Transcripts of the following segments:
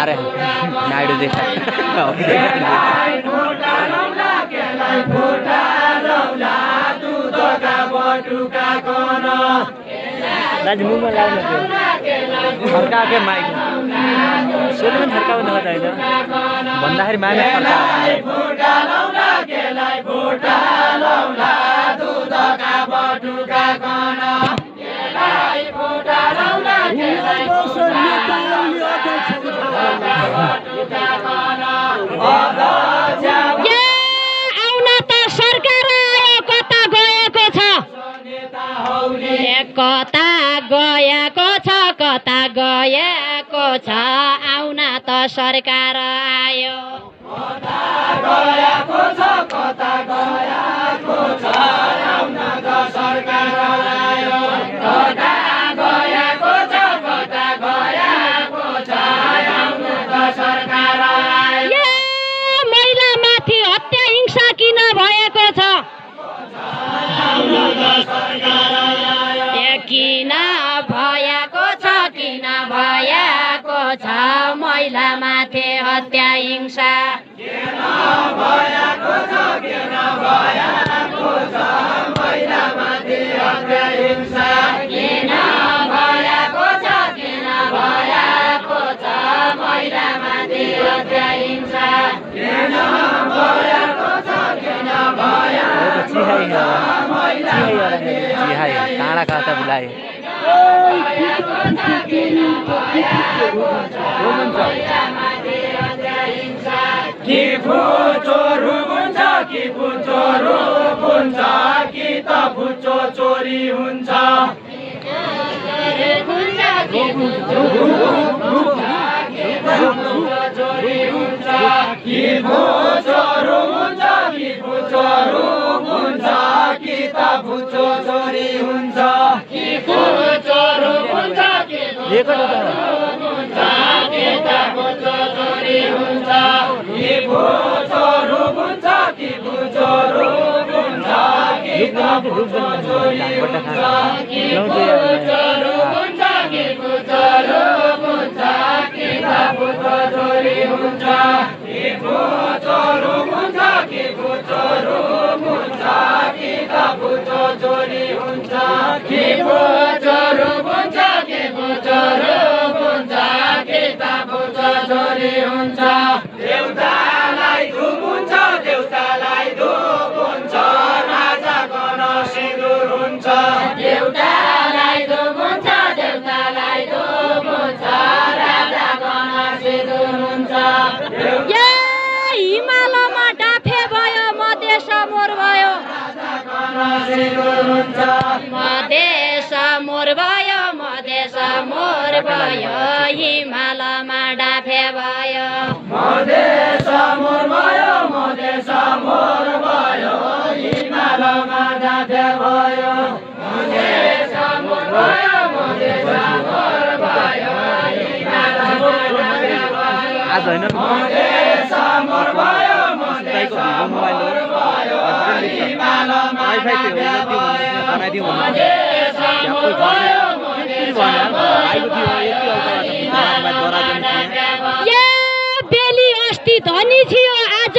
रहे नाइडू देखा दाजु मुखमा लाग्नु थियो छर्काकै माइक सोले पनि छर्काउनु त होइन भन्दाखेरि माइक कता गएको छ आउन त सरकार आयो कता गएको छ आउन त सरकार आयो कता गएको छ आउन त सरकार आयो महिला माथि हत्या हिंसा किन भएको छ किन भएको छ महिला माथि हत्या हिंसा किन भएको छ महिला माथि हत्या हिंसा किन भएको छ महिला माथि हत्या हिंसा किन भएको छ काँडा खाता बुलाए कि फुचोरु हुन्छ कि फुचोरु हुन्छ कि त फुचो चोरी हुन्छ कि फुचोरु हुन्छ कि फुचोरु हुन्छ कि त फुचो चोरी हुन्छ कि फुचोरु हुन्छ कि फुचो चोरी हुन्छ कि फुचोरु हुन्छ कि फुचोरु हुन्छ कि त फुचो चोरी हुन्छ कि फुचोरु हुन्छ कि फुचोरु हुन्छ कि त फुचो चोरी हुन्छ कि फुचोरु हुन्छ कि फुचोरु हुन्छ कि त फुचो चोरी हुन्छ कि फुचोरु हुन्छ कि फुचोरु हुन्छ कि त फुचो चोरी हुन्छ देउतालाई धुप हुन्छ राजाको नसिन्दुर हुन्छ देउतालाई धुप हुन्छ राजाको नसिन्दुर हुन्छ हिमालयमा डाफे भयो मधेस मोर भयो मधेस मोर भयो हिमालयमा डाफे भयो मधेस मोर भयो हिमालयमा डाफे भयो मधेस मोर भयो आज होइन बेली अस्ति धनी थियो आज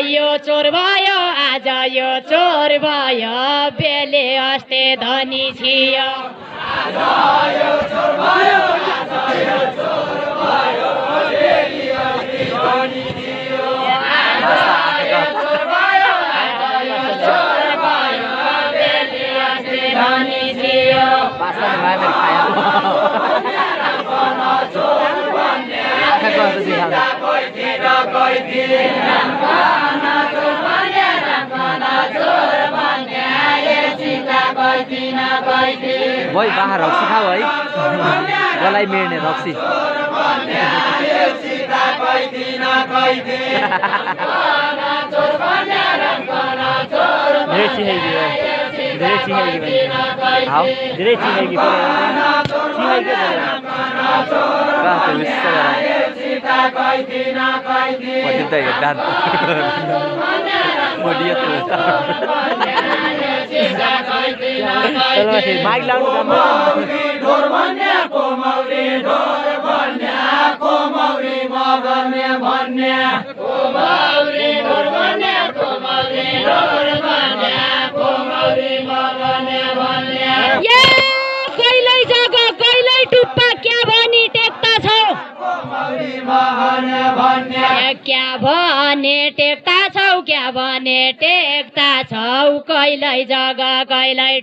यो चोर भयो आज यो चोर भयो बेली अस्ति धनी थियो भाइ बाह्र रक्सी खाऊ है गलाई मेर्ने रक्सी धेरै चिहाइकी माइक लाउनु कहिल्यै जग कहिल्यै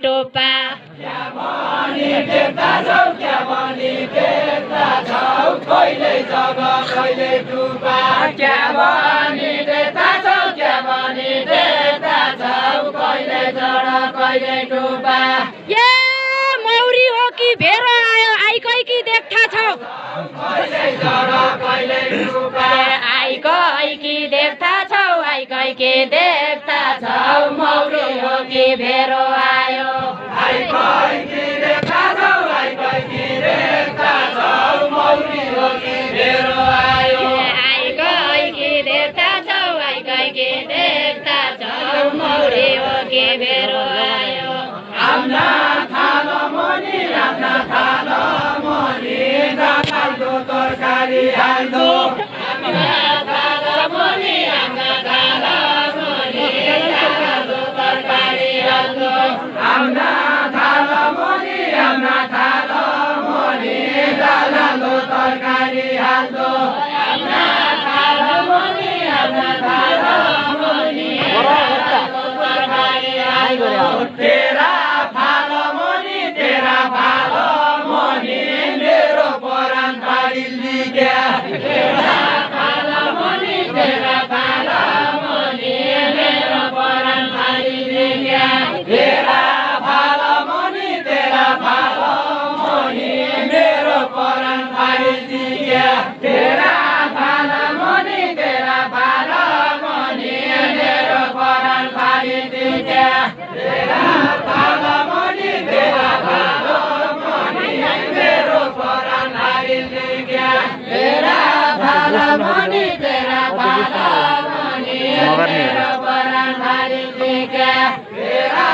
टुप्पा क्या भनी टेक्ता छौ क्या भने टेक्ता छौ क्या भने टेक्ता छौ कहिल्यै जग कहिल्यै टुप्पा ये मौरी हो कि भेरो आयो आइकै कि देख्था छौ आइकै कि देख्था छौ आइकै कि देख्था छौ मौरी हो कि भेरो आयो आइकै कि देख्था छौ आइकै कि देख्था छौ मौरी हो कि भेरो आयो आइकै कि देख्था छौ आइकै कि देख्था छौ मौरी हो कि भेरो आयो आम्ना थालो मनी दालको तरकारी हाल्दो आम्ना थालो मनी दालको तरकारी हाल्दो आम्ना थालो मनी दालको तरकारी हाल्दो आम्ना थालो मनी तेरा भालो मनी मेरो परान पाडिल्ली क्या तेरा भालो मनी मेरो परान पाडिल्ली क्या तेरा भालो मनी मेरो परान पाडिल्ली क्या तेरा भालो मनी मेरो परान पाडिल्ली क्या तेरा भालो मनी मेरो परान पाडिल्ली क्या तेरा भालो मनी मेरो परान पाडिल्ली क्या तेरा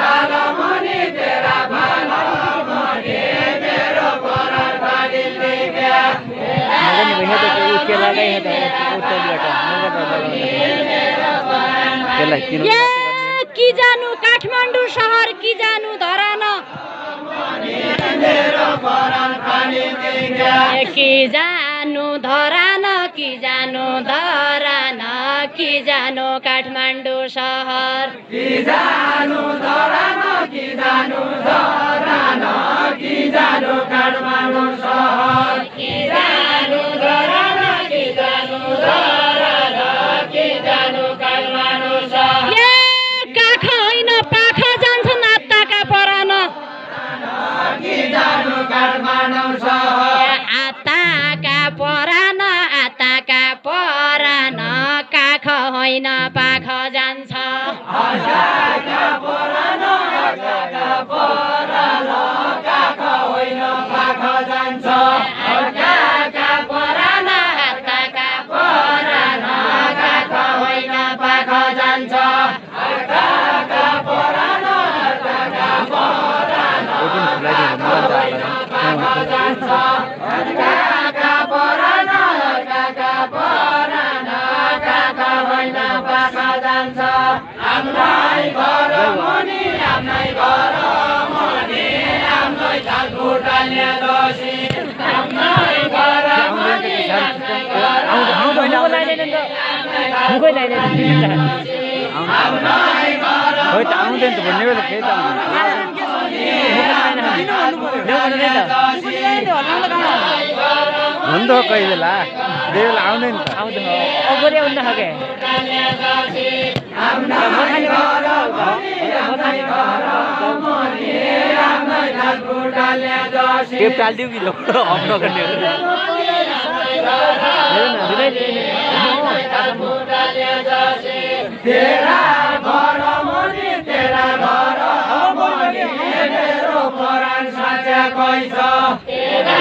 भालो मनी मेरो परान पाडिल्ली क्या कि जानु काठमाडौँ शहर कि जानु धरान कि जानु धरान कि जानु काठमाडौँ शहर कि जानु धरान कि जानु काठमाडौँ शहर कि जानु धरान कि जानु काठमाडौँ शहर काख होइन पाख जान्छन् आत्ताका परान आत्ताका परान काख होइन पाख जान्छ आउँदैन त भन्ने बेला फेरि हुन्छ कोही बेला बेला आउँदैन त आउँदैन अगाडि आउनु खाके टेप टालिदिउ कि लो अफ नगर्ने तेरा घर मनी तेरा घर मनी मेरो परान साचा कैछ तेरा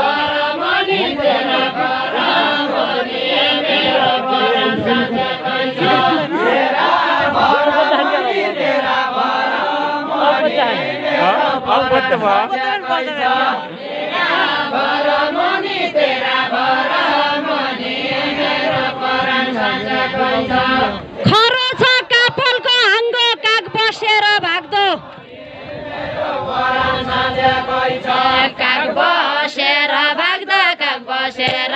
घर मनी तेरा घर मनी मेरो परान साचा कैछ तेरा घर मनी तेरा घर कस्तो भयो खरो छ काफलको हाङ्गो काग बसेर भाग्दो काग बसेर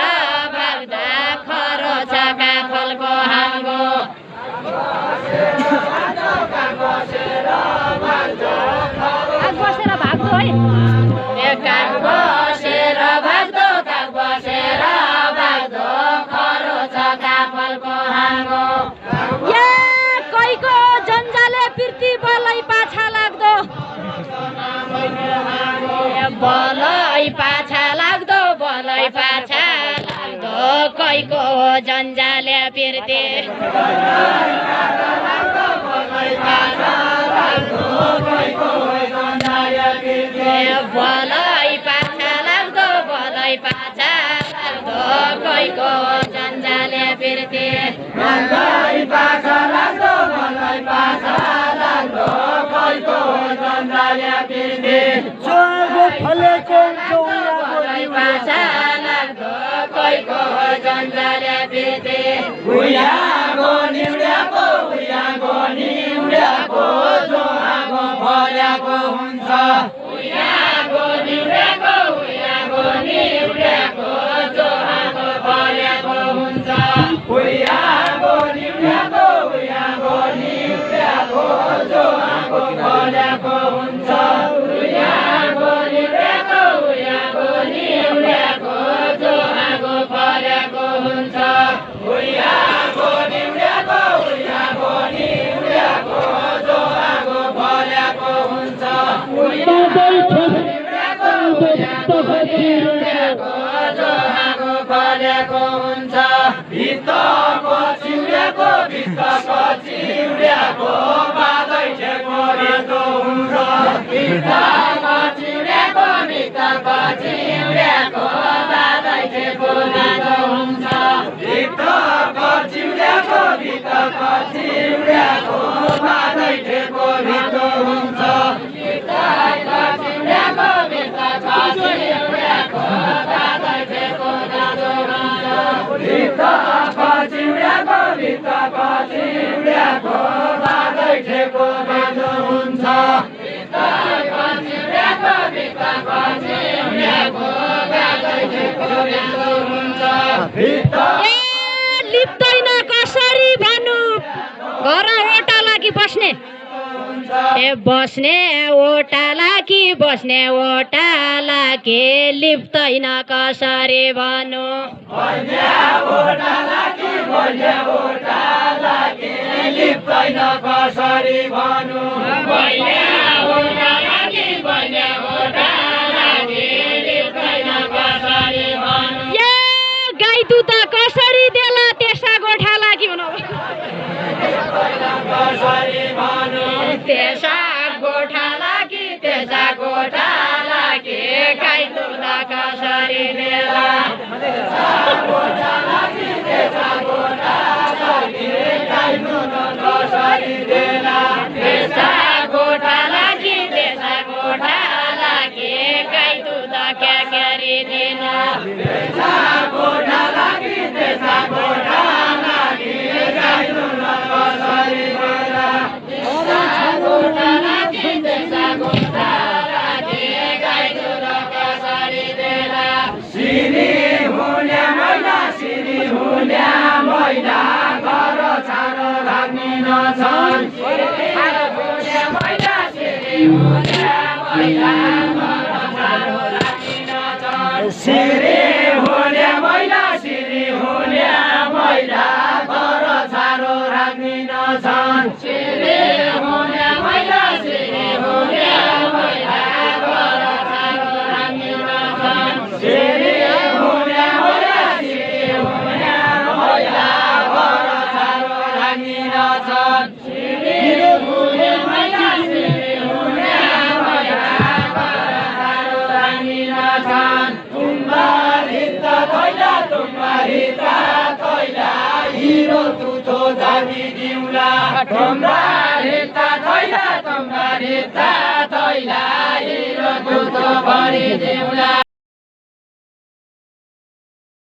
भाग्दा खरो छ काफलको हाङ्गो काग बसेर भाग्दो है काग बसेर भाग्दो खरो छ काफलको हाङ्गो कैको जन्जाले पिर्ती बलै पाछा लाग्दो बलै पाछा लाग्दो कैको जन्जाले पिर्ती बलै पाछा लाग्दो कैको जन्जाले पिर्ती फलेको पाछा लाग्दो कैको जन्जाले पिर्ती जोहाको फल्याको हुन्छ भित्रको चिउड्याको बादै ठेको भित्र हुन्छ भित्रको चिउड्याको बादै ठेको भित्र हुन्छ भित्रको चिउड्याको बादै ठेको भित्र हुन्छ लिप्दैन कसरी भन्नु घर ओटाला कि बस्ने बस्ने ओटाला कि लिप्दैन कसरी भन्नु लिप्दैन कसरी भन्नु गाई दुध कसरी देला त्यसा गोठाला कि भनौँ त्यसा गोठाला कि गाई दुध कसरी देला गोठाला कि गाई दुध क्या क्यारी देना गरिदिउँला